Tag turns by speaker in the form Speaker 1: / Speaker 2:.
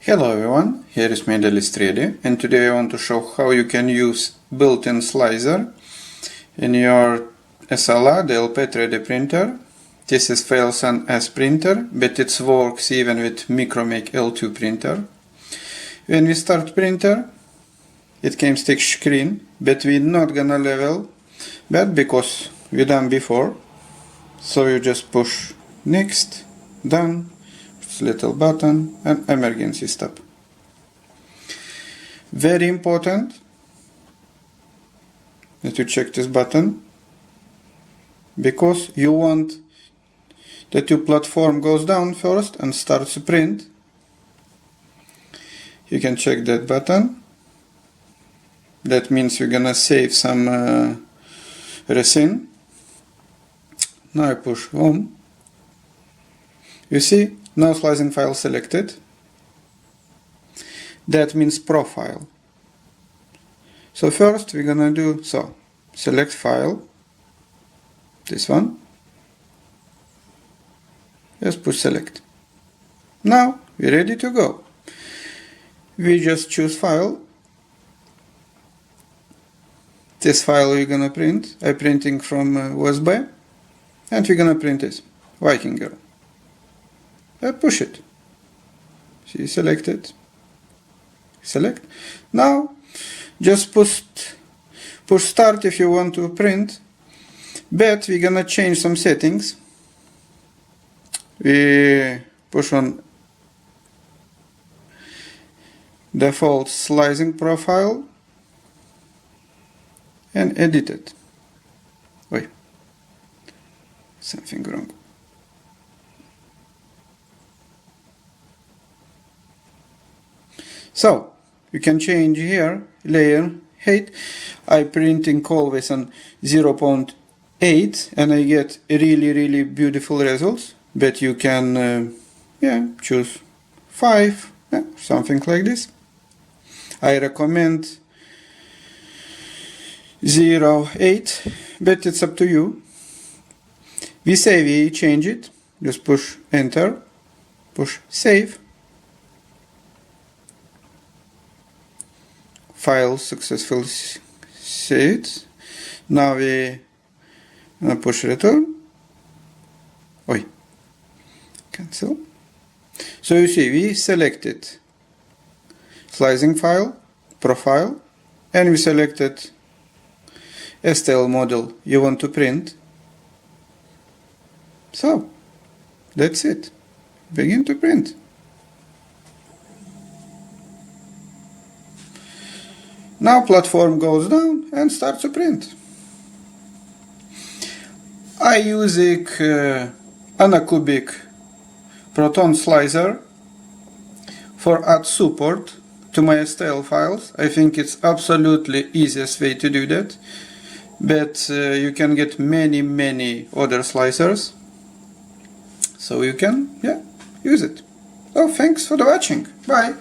Speaker 1: Hello everyone, here is Medalis 3D, and today I want to show how you can use built-in slicer in your SLA DLP 3D printer. This is FLSUN S printer, but it works even with Micromake L2 printer. When we start printer, it came stick screen, but we're not gonna level that because we done before. So you just push next, done. Little button and emergency stop. Very important that you check this button because you want that your platform goes down first and starts to print. You can check that button. That means you're gonna save some resin. Now I push home. You see? No slicing file selected. That means profile. So first we're gonna do select file, this one. Just push select. Now we're ready to go. We just choose file. This file we're gonna print. I'm printing from USB, and we're gonna print this Vikinger. Push it. See, select it. Select. Now, just push start if you want to print. But we're gonna change some settings. We push on default slicing profile and edit it. Wait, something wrong. So, you can change here, layer height. I printing always on 0.8 and I get really beautiful results. But you can, choose 5, something like this. I recommend 0.8, but it's up to you. We say we change it, just push enter, push save. File successfully saved. Now we push return. Cancel. So you see we selected slicing file, profile, and we selected STL model you want to print. So that's it. Begin to print. Now platform goes down and starts to print. I use ANYCUBIC Photon Slicer for add support to my STL files. I think it's absolutely easiest way to do that. But you can get many other slicers. So you can use it. So thanks for the watching. Bye.